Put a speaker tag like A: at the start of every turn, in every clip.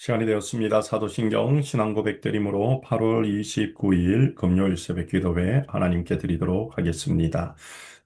A: 시간이 되었습니다. 사도신경 신앙 고백드림으로 8월 29일 금요일 새벽 기도회 하나님께 드리도록 하겠습니다.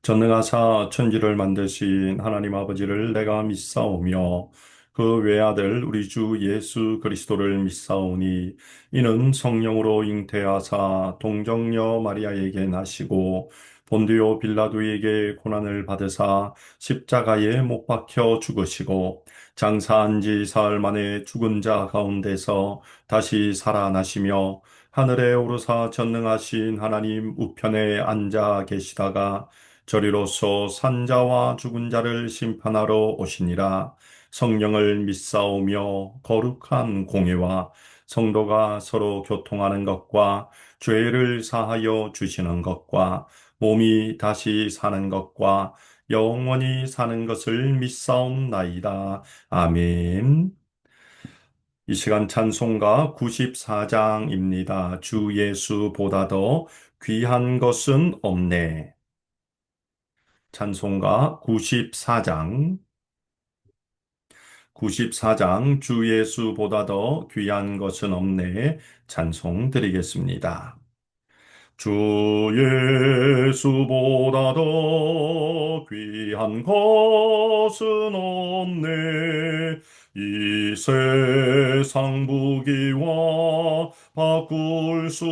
A: 전능하사 천지를 만드신 하나님 아버지를 내가 믿사오며 그 외아들 우리 주 예수 그리스도를 믿사오니 이는 성령으로 잉태하사 동정녀 마리아에게 나시고 본디오 빌라도에게 고난을 받으사 십자가에 못 박혀 죽으시고 장사한 지 사흘 만에 죽은 자 가운데서 다시 살아나시며 하늘에 오르사 전능하신 하나님 우편에 앉아 계시다가 저리로서 산자와 죽은 자를 심판하러 오시니라. 성령을 믿사오며 거룩한 공예와 성도가 서로 교통하는 것과 죄를 사하여 주시는 것과 몸이 다시 사는 것과 영원히 사는 것을 믿사옵나이다. 아멘. 이 시간 찬송가 94장입니다. 주 예수보다 더 귀한 것은 없네. 찬송가 94장, 94장 주 예수보다 더 귀한 것은 없네. 찬송 드리겠습니다. 주 예수보다 더 귀한 것은 없네. 이 세상 부귀와 바꿀 수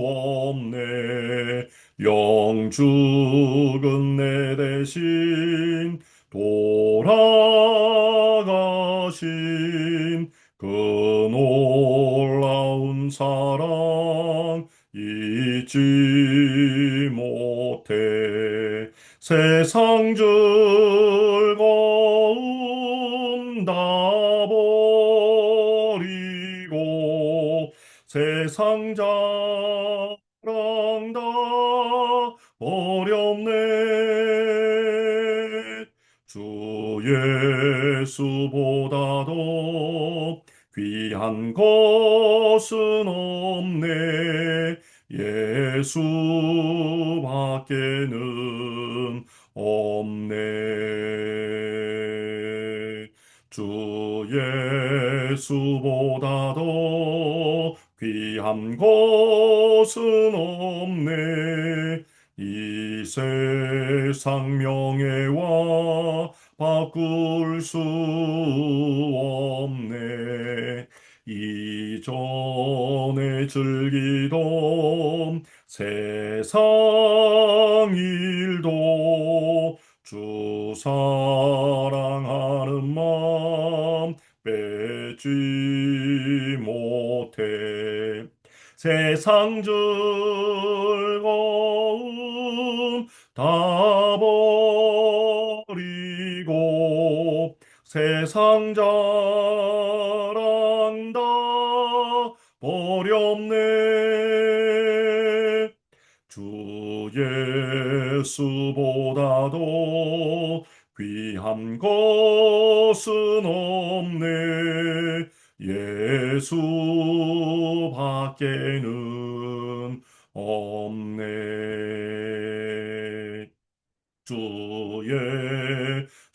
A: 없네. 영죽은 내 대신 돌아가신 그 놀라운 사랑 잊지 못해. 세상 즐거움 다 버리고 세상 자랑 다 버렸네. 주 예수보다 더 귀한 것은 없네. 예수밖에는 없네. 주 예수보다 더 귀한 것은 없네. 이 세상 명예와 바꿀 수 없네. 이전에 즐기던 세상 일도 주 사랑하는 마음 빼지 못해. 세상 즐거움 다 버리고 세상 자랑 다 버렸네. 주 예수보다도 귀한 것은 없네. 예수밖에는 없네. 주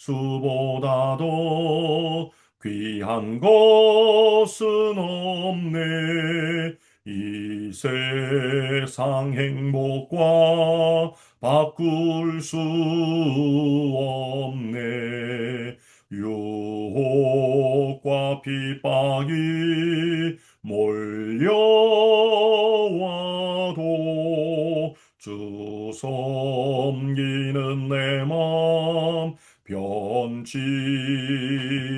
A: 예수보다도 귀한 것은 없네. 이 세상 행복과 바꿀 수 없네. 유혹과 핍박이 몰려와도 주 섬기는 내 맘 변치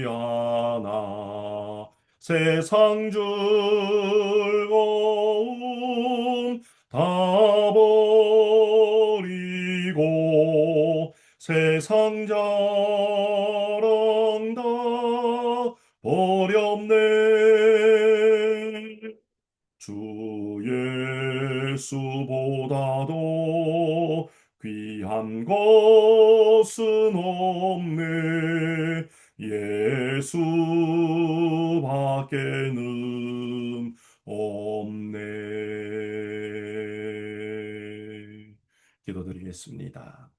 A: 않아. 세상 즐거움 다 버리고 세상 자랑 다 버렸네. 주 예수보다도 귀한 것은 없네. 예수밖에는 없네. 기도드리겠습니다.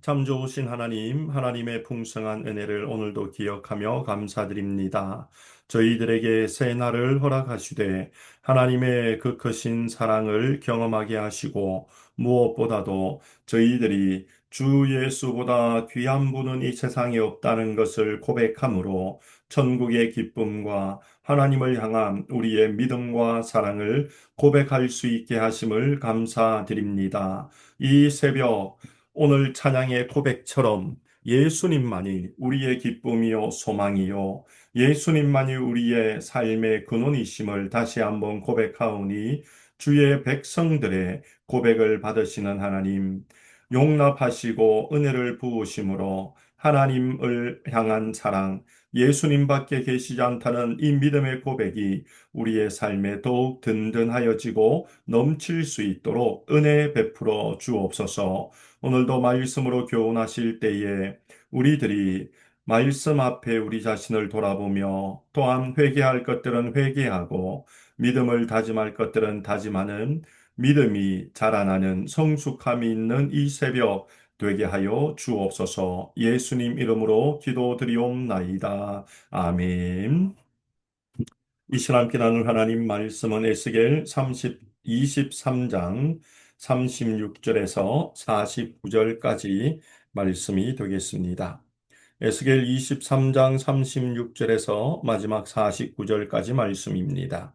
A: 참 좋으신 하나님, 하나님의 풍성한 은혜를 오늘도 기억하며 감사드립니다. 저희들에게 새 날을 허락하시되 하나님의 그 크신 사랑을 경험하게 하시고 무엇보다도 저희들이 주 예수보다 귀한 분은 이 세상에 없다는 것을 고백함으로 천국의 기쁨과 하나님을 향한 우리의 믿음과 사랑을 고백할 수 있게 하심을 감사드립니다. 이 새벽 오늘 찬양의 고백처럼 예수님만이 우리의 기쁨이요 소망이요 예수님만이 우리의 삶의 근원이심을 다시 한번 고백하오니 주의 백성들의 고백을 받으시는 하나님 용납하시고 은혜를 부으심으로 하나님을 향한 사랑 예수님밖에 계시지 않다는 이 믿음의 고백이 우리의 삶에 더욱 든든하여지고 넘칠 수 있도록 은혜 베풀어 주옵소서. 오늘도 말씀으로 교훈하실 때에 우리들이 말씀 앞에 우리 자신을 돌아보며 또한 회개할 것들은 회개하고 믿음을 다짐할 것들은 다짐하는 믿음이 자라나는 성숙함이 있는 이 새벽 되게 하여 주옵소서. 예수님 이름으로 기도드리옵나이다. 아멘. 이 시간 함께 나눌 하나님 말씀은 에스겔 23장 36절에서 49절까지 말씀이 되겠습니다. 에스겔 23장 36절에서 마지막 49절까지 말씀입니다.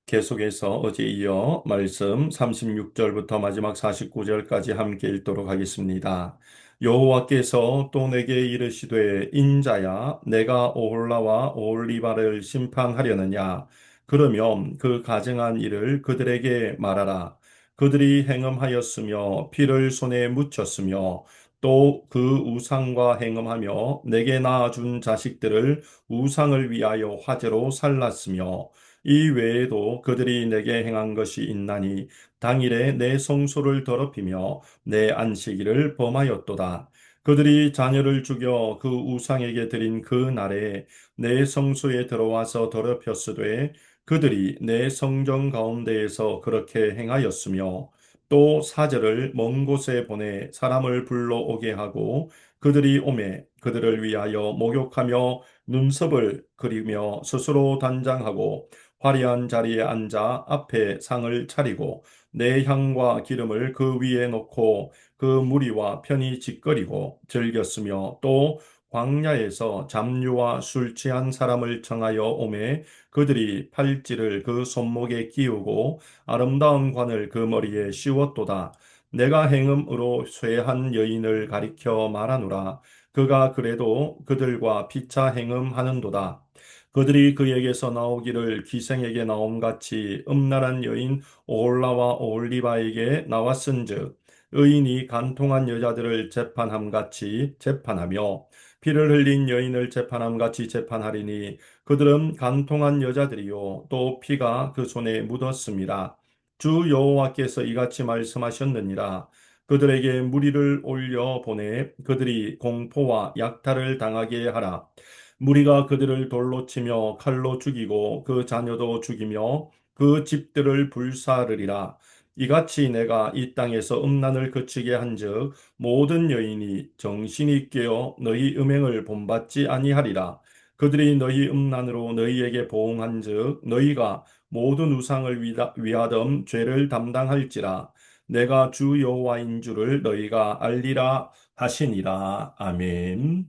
A: 계속해서 어제 이어 말씀 36절부터 마지막 49절까지 함께 읽도록 하겠습니다. 여호와께서 또 내게 이르시되 인자야 내가 오홀라와 오홀리바를 심판하려느냐 그러면 그 가증한 일을 그들에게 말하라. 그들이 행음하였으며 피를 손에 묻혔으며 또 그 우상과 행음하며 내게 낳아준 자식들을 우상을 위하여 화제로 살랐으며 이 외에도 그들이 내게 행한 것이 있나니 당일에 내 성소를 더럽히며 내 안식일을 범하였도다. 그들이 자녀를 죽여 그 우상에게 드린 그 날에 내 성소에 들어와서 더럽혔으되 그들이 내 성전 가운데에서 그렇게 행하였으며 또 사제를 먼 곳에 보내 사람을 불러오게 하고 그들이 오매 그들을 위하여 목욕하며 눈썹을 그리며 스스로 단장하고 화려한 자리에 앉아 앞에 상을 차리고 내 향과 기름을 그 위에 놓고 그 무리와 편히 짓거리고 즐겼으며 또 광야에서 잡류와 술 취한 사람을 청하여 오매 그들이 팔찌를 그 손목에 끼우고 아름다운 관을 그 머리에 씌웠도다. 내가 행음으로 쇠한 여인을 가리켜 말하노라. 그가 그래도 그들과 피차 행음하는도다. 그들이 그에게서 나오기를 기생에게 나옴같이 음란한 여인 오홀라와 오홀리바에게 나왔은즉 의인이 간통한 여자들을 재판함같이 재판하며 피를 흘린 여인을 재판함같이 재판하리니 그들은 간통한 여자들이요 또 피가 그 손에 묻었습니다. 주 여호와께서 이같이 말씀하셨느니라. 그들에게 무리를 올려 보내 그들이 공포와 약탈을 당하게 하라. 무리가 그들을 돌로 치며 칼로 죽이고 그 자녀도 죽이며 그 집들을 불사르리라. 이같이 내가 이 땅에서 음란을 그치게 한즉 모든 여인이 정신이 깨어 너희 음행을 본받지 아니하리라. 그들이 너희 음란으로 너희에게 보응한즉 너희가 모든 우상을 위하던 죄를 담당할지라. 내가 주 여호와인 줄을 너희가 알리라 하시니라. 아멘.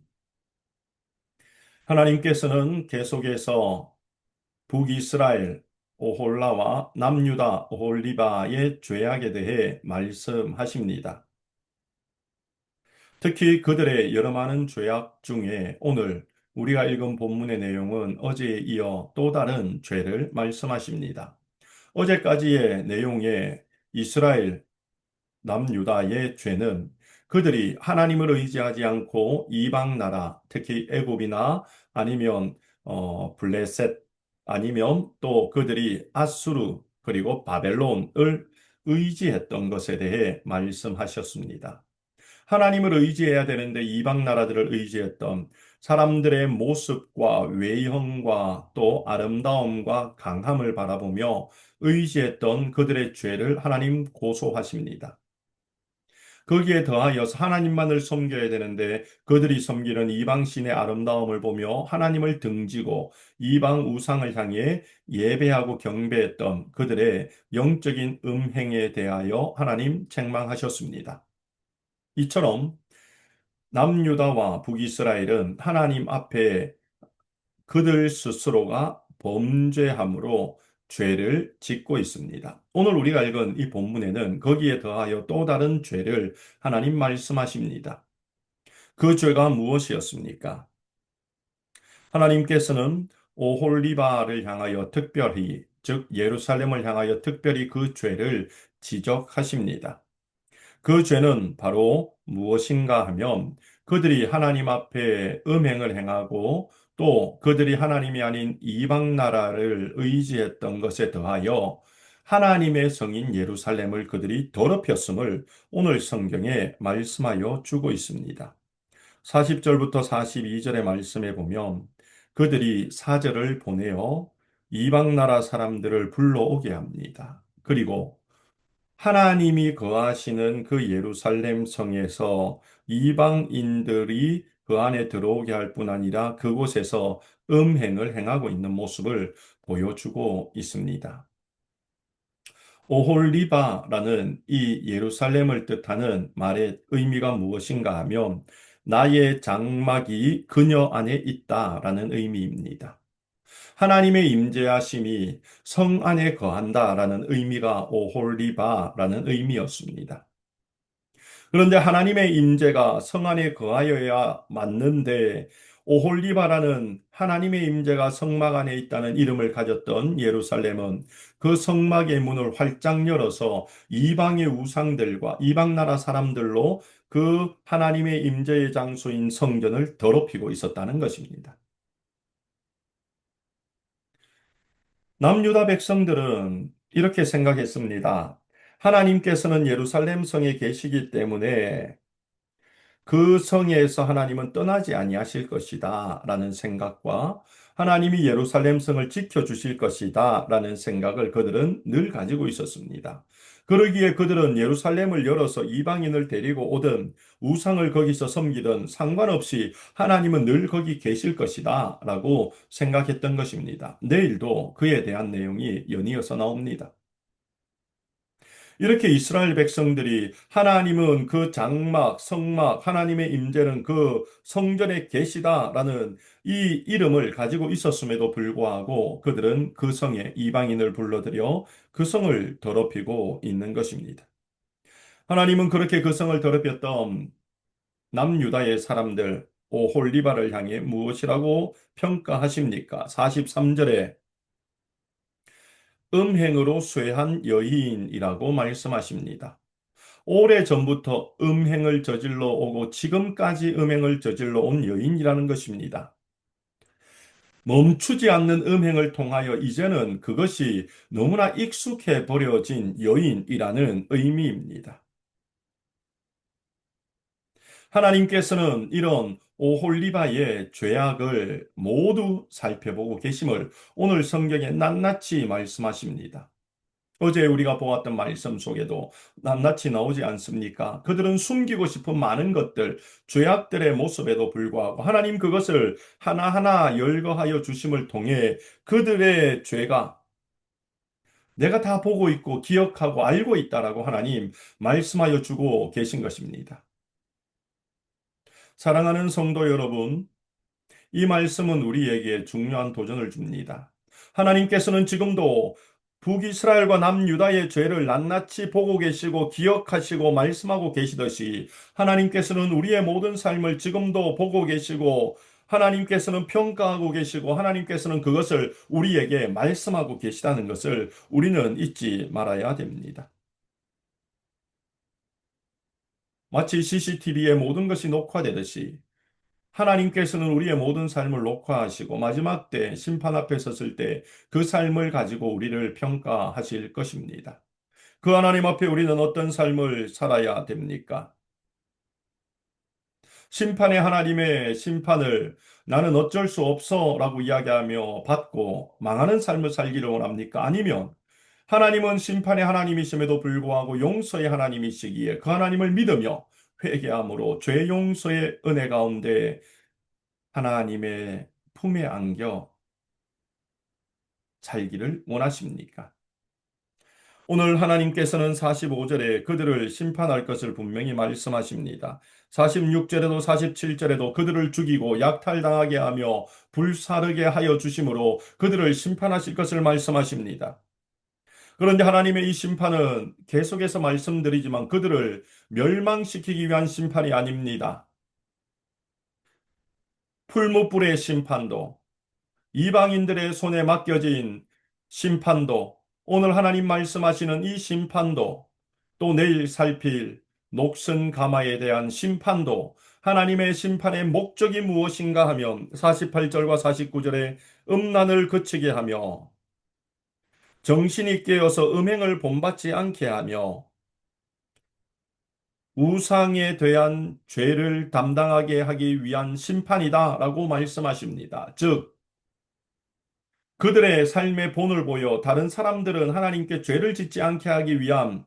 A: 하나님께서는 계속해서 북이스라엘 오홀라와 남유다 오홀리바의 죄악에 대해 말씀하십니다. 특히 그들의 여러 많은 죄악 중에 오늘 우리가 읽은 본문의 내용은 어제에 이어 또 다른 죄를 말씀하십니다. 어제까지의 내용에 이스라엘 남유다의 죄는 그들이 하나님을 의지하지 않고 이방 나라, 특히 애굽이나 아니면 블레셋 아니면 또 그들이 아수르 그리고 바벨론을 의지했던 것에 대해 말씀하셨습니다. 하나님을 의지해야 되는데 이방 나라들을 의지했던 사람들의 모습과 외형과 또 아름다움과 강함을 바라보며 의지했던 그들의 죄를 하나님 고소하십니다. 거기에 더하여서 하나님만을 섬겨야 되는데 그들이 섬기는 이방 신의 아름다움을 보며 하나님을 등지고 이방 우상을 향해 예배하고 경배했던 그들의 영적인 음행에 대하여 하나님 책망하셨습니다. 이처럼 남유다와 북이스라엘은 하나님 앞에 그들 스스로가 범죄함으로 죄를 짓고 있습니다. 오늘 우리가 읽은 이 본문에는 거기에 더하여 또 다른 죄를 하나님 말씀하십니다. 그 죄가 무엇이었습니까? 하나님께서는 오홀리바를 향하여 특별히, 즉 예루살렘을 향하여 특별히 그 죄를 지적하십니다. 그 죄는 바로 무엇인가 하면 그들이 하나님 앞에 음행을 행하고 또 그들이 하나님이 아닌 이방 나라를 의지했던 것에 더하여 하나님의 성인 예루살렘을 그들이 더럽혔음을 오늘 성경에 말씀하여 주고 있습니다. 40절부터 42절의 말씀에 보면 그들이 사절을 보내어 이방 나라 사람들을 불러오게 합니다. 그리고 하나님이 거하시는 그 예루살렘 성에서 이방인들이 그 안에 들어오게 할 뿐 아니라 그곳에서 음행을 행하고 있는 모습을 보여주고 있습니다. 오홀리바라는 이 예루살렘을 뜻하는 말의 의미가 무엇인가 하면 나의 장막이 그녀 안에 있다라는 의미입니다. 하나님의 임재하심이 성 안에 거한다라는 의미가 오홀리바라는 의미였습니다. 그런데 하나님의 임재가 성 안에 거하여야 맞는데 오홀리바라는 하나님의 임재가 성막 안에 있다는 이름을 가졌던 예루살렘은 그 성막의 문을 활짝 열어서 이방의 우상들과 이방 나라 사람들로 그 하나님의 임재의 장소인 성전을 더럽히고 있었다는 것입니다. 남유다 백성들은 이렇게 생각했습니다. 하나님께서는 예루살렘 성에 계시기 때문에 그 성에서 하나님은 떠나지 아니하실 것이다 라는 생각과 하나님이 예루살렘 성을 지켜주실 것이다 라는 생각을 그들은 늘 가지고 있었습니다. 그러기에 그들은 예루살렘을 열어서 이방인을 데리고 오든 우상을 거기서 섬기든 상관없이 하나님은 늘 거기 계실 것이다 라고 생각했던 것입니다. 내일도 그에 대한 내용이 연이어서 나옵니다. 이렇게 이스라엘 백성들이 하나님은 그 장막, 성막, 하나님의 임재는 그 성전에 계시다라는 이 이름을 가지고 있었음에도 불구하고 그들은 그 성에 이방인을 불러들여 그 성을 더럽히고 있는 것입니다. 하나님은 그렇게 그 성을 더럽혔던 남유다의 사람들 오홀리바를 향해 무엇이라고 평가하십니까? 43절에 음행으로 쇠한 여인이라고 말씀하십니다. 오래전부터 음행을 저질러 오고 지금까지 음행을 저질러 온 여인이라는 것입니다. 멈추지 않는 음행을 통하여 이제는 그것이 너무나 익숙해 버려진 여인이라는 의미입니다. 하나님께서는 이런 오홀리바의 죄악을 모두 살펴보고 계심을 오늘 성경에 낱낱이 말씀하십니다. 어제 우리가 보았던 말씀 속에도 낱낱이 나오지 않습니까? 그들은 숨기고 싶은 많은 것들, 죄악들의 모습에도 불구하고 하나님 그것을 하나하나 열거하여 주심을 통해 그들의 죄가 내가 다 보고 있고 기억하고 알고 있다라고 하나님 말씀하여 주고 계신 것입니다. 사랑하는 성도 여러분, 이 말씀은 우리에게 중요한 도전을 줍니다. 하나님께서는 지금도 북이스라엘과 남유다의 죄를 낱낱이 보고 계시고 기억하시고 말씀하고 계시듯이 하나님께서는 우리의 모든 삶을 지금도 보고 계시고 하나님께서는 평가하고 계시고 하나님께서는 그것을 우리에게 말씀하고 계시다는 것을 우리는 잊지 말아야 됩니다. 마치 CCTV에 모든 것이 녹화되듯이 하나님께서는 우리의 모든 삶을 녹화하시고 마지막 때 심판 앞에 섰을 때 그 삶을 가지고 우리를 평가하실 것입니다. 그 하나님 앞에 우리는 어떤 삶을 살아야 됩니까? 심판의 하나님의 심판을 나는 어쩔 수 없어 라고 이야기하며 받고 망하는 삶을 살기를 원합니까? 아니면 하나님은 심판의 하나님이심에도 불구하고 용서의 하나님이시기에 그 하나님을 믿으며 회개함으로 죄 용서의 은혜 가운데 하나님의 품에 안겨 살기를 원하십니까? 오늘 하나님께서는 45절에 그들을 심판할 것을 분명히 말씀하십니다. 46절에도 47절에도 그들을 죽이고 약탈당하게 하며 불사르게 하여 주심으로 그들을 심판하실 것을 말씀하십니다. 그런데 하나님의 이 심판은 계속해서 말씀드리지만 그들을 멸망시키기 위한 심판이 아닙니다. 풀무불의 심판도, 이방인들의 손에 맡겨진 심판도, 오늘 하나님 말씀하시는 이 심판도, 또 내일 살필 녹슨 가마에 대한 심판도 하나님의 심판의 목적이 무엇인가 하면 48절과 49절에 음란을 그치게 하며 정신이 깨어서 음행을 본받지 않게 하며 우상에 대한 죄를 담당하게 하기 위한 심판이다라고 말씀하십니다. 즉, 그들의 삶의 본을 보여 다른 사람들은 하나님께 죄를 짓지 않게 하기 위한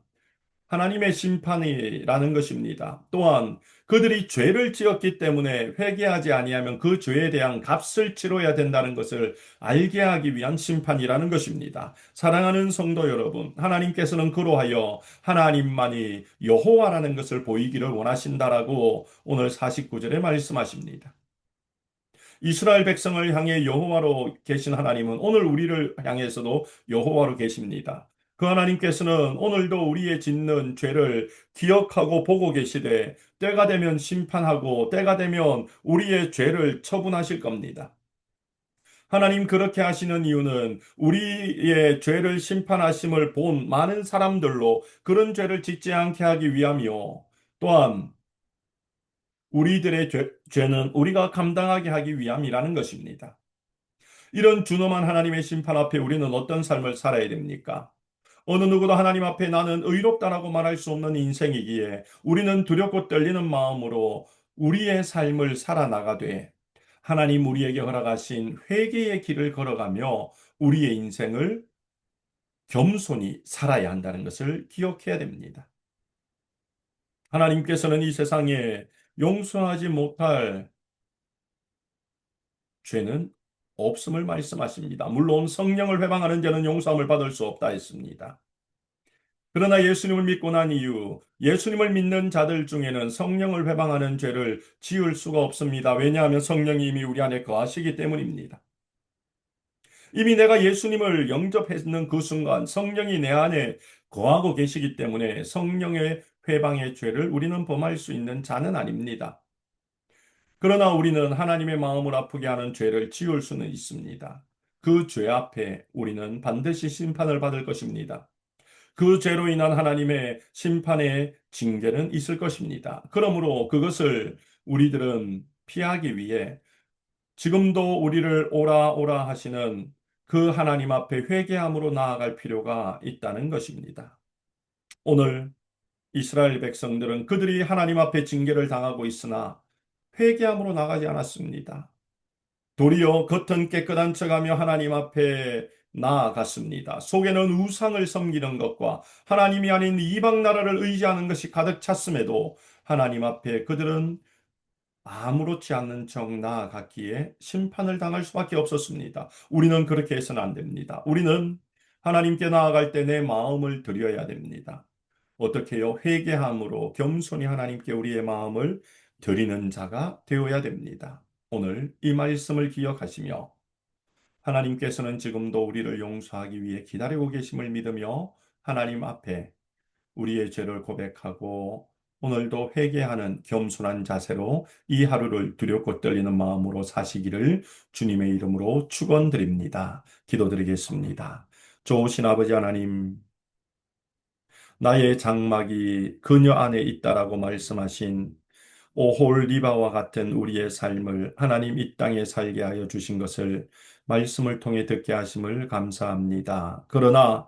A: 하나님의 심판이라는 것입니다. 또한 그들이 죄를 지었기 때문에 회개하지 아니하면 그 죄에 대한 값을 치러야 된다는 것을 알게 하기 위한 심판이라는 것입니다. 사랑하는 성도 여러분, 하나님께서는 그로하여 하나님만이 여호와라는 것을 보이기를 원하신다라고 오늘 49절에 말씀하십니다. 이스라엘 백성을 향해 여호와로 계신 하나님은 오늘 우리를 향해서도 여호와로 계십니다. 그 하나님께서는 오늘도 우리의 짓는 죄를 기억하고 보고 계시되 때가 되면 심판하고 때가 되면 우리의 죄를 처분하실 겁니다. 하나님 그렇게 하시는 이유는 우리의 죄를 심판하심을 본 많은 사람들로 그런 죄를 짓지 않게 하기 위함이요. 또한 우리들의 죄는 우리가 감당하게 하기 위함이라는 것입니다. 이런 준엄한 하나님의 심판 앞에 우리는 어떤 삶을 살아야 됩니까? 어느 누구도 하나님 앞에 나는 의롭다라고 말할 수 없는 인생이기에 우리는 두렵고 떨리는 마음으로 우리의 삶을 살아나가되 하나님 우리에게 허락하신 회개의 길을 걸어가며 우리의 인생을 겸손히 살아야 한다는 것을 기억해야 됩니다. 하나님께서는 이 세상에 용서하지 못할 죄는 없음을 말씀하십니다. 물론 성령을 회방하는 자는 용서함을 받을 수 없다 했습니다. 그러나 예수님을 믿고 난 이후 예수님을 믿는 자들 중에는 성령을 회방하는 죄를 지을 수가 없습니다. 왜냐하면 성령이 이미 우리 안에 거하시기 때문입니다. 이미 내가 예수님을 영접했는 그 순간 성령이 내 안에 거하고 계시기 때문에 성령의 회방의 죄를 우리는 범할 수 있는 자는 아닙니다. 그러나 우리는 하나님의 마음을 아프게 하는 죄를 지을 수는 있습니다. 그 죄 앞에 우리는 반드시 심판을 받을 것입니다. 그 죄로 인한 하나님의 심판의 징계는 있을 것입니다. 그러므로 그것을 우리들은 피하기 위해 지금도 우리를 오라 오라 하시는 그 하나님 앞에 회개함으로 나아갈 필요가 있다는 것입니다. 오늘 이스라엘 백성들은 그들이 하나님 앞에 징계를 당하고 있으나 회개함으로 나가지 않았습니다. 도리어 겉은 깨끗한 척하며 하나님 앞에 나아갔습니다. 속에는 우상을 섬기는 것과 하나님이 아닌 이방 나라를 의지하는 것이 가득 찼음에도 하나님 앞에 그들은 아무렇지 않는 척 나아갔기에 심판을 당할 수밖에 없었습니다. 우리는 그렇게 해서는 안 됩니다. 우리는 하나님께 나아갈 때 내 마음을 드려야 됩니다. 어떻게요? 회개함으로 겸손히 하나님께 우리의 마음을 드리는 자가 되어야 됩니다. 오늘 이 말씀을 기억하시며 하나님께서는 지금도 우리를 용서하기 위해 기다리고 계심을 믿으며 하나님 앞에 우리의 죄를 고백하고 오늘도 회개하는 겸손한 자세로 이 하루를 두렵고 떨리는 마음으로 사시기를 주님의 이름으로 축원드립니다. 기도드리겠습니다. 좋으신 아버지 하나님, 나의 장막이 그녀 안에 있다라고 말씀하신 오홀리바와 같은 우리의 삶을 하나님 이 땅에 살게 하여 주신 것을 말씀을 통해 듣게 하심을 감사합니다. 그러나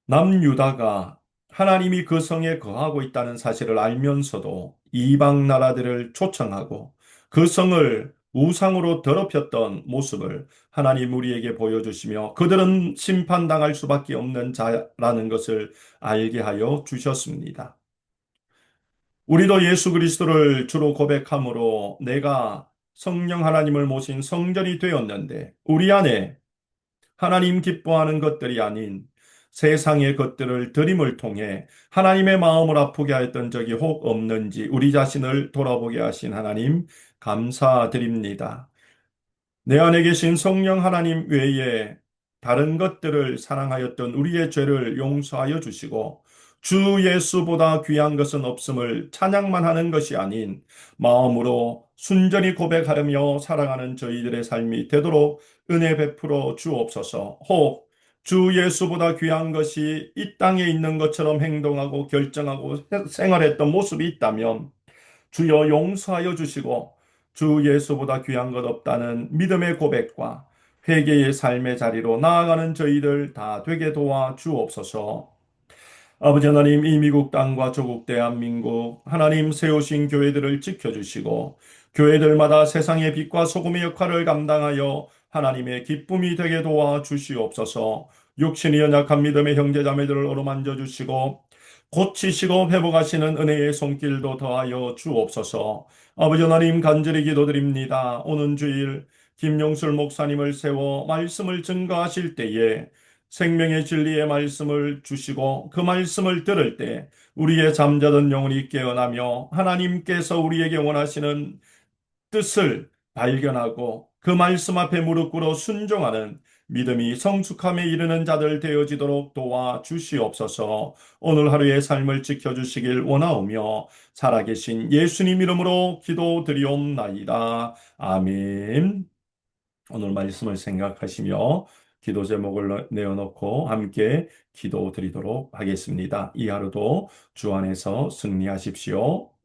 A: 남유다가 하나님이 그 성에 거하고 있다는 사실을 알면서도 이방 나라들을 초청하고 그 성을 우상으로 더럽혔던 모습을 하나님 우리에게 보여주시며 그들은 심판당할 수밖에 없는 자라는 것을 알게 하여 주셨습니다. 우리도 예수 그리스도를 주로 고백함으로 내가 성령 하나님을 모신 성전이 되었는데 우리 안에 하나님 기뻐하는 것들이 아닌 세상의 것들을 드림을 통해 하나님의 마음을 아프게 하였던 적이 혹 없는지 우리 자신을 돌아보게 하신 하나님 감사드립니다. 내 안에 계신 성령 하나님 외에 다른 것들을 사랑하였던 우리의 죄를 용서하여 주시고 주 예수보다 귀한 것은 없음을 찬양만 하는 것이 아닌 마음으로 순전히 고백하며 살아가는 저희들의 삶이 되도록 은혜 베풀어 주옵소서. 혹 주 예수보다 귀한 것이 이 땅에 있는 것처럼 행동하고 결정하고 생활했던 모습이 있다면 주여 용서하여 주시고 주 예수보다 귀한 것 없다는 믿음의 고백과 회개의 삶의 자리로 나아가는 저희들 다 되게 도와 주옵소서. 아버지 하나님, 이 미국 땅과 조국 대한민국 하나님 세우신 교회들을 지켜주시고 교회들마다 세상의 빛과 소금의 역할을 감당하여 하나님의 기쁨이 되게 도와 주시옵소서. 육신이 연약한 믿음의 형제자매들을 어루만져 주시고 고치시고 회복하시는 은혜의 손길도 더하여 주옵소서. 아버지 하나님 간절히 기도드립니다. 오는 주일 김용술 목사님을 세워 말씀을 증거하실 때에 생명의 진리의 말씀을 주시고 그 말씀을 들을 때 우리의 잠자던 영혼이 깨어나며 하나님께서 우리에게 원하시는 뜻을 발견하고 그 말씀 앞에 무릎 꿇어 순종하는 믿음이 성숙함에 이르는 자들 되어지도록 도와 주시옵소서. 오늘 하루의 삶을 지켜주시길 원하오며 살아계신 예수님 이름으로 기도드리옵나이다. 아멘. 오늘 말씀을 생각하시며 기도 제목을 내어놓고 함께 기도 드리도록 하겠습니다. 이 하루도 주 안에서 승리하십시오.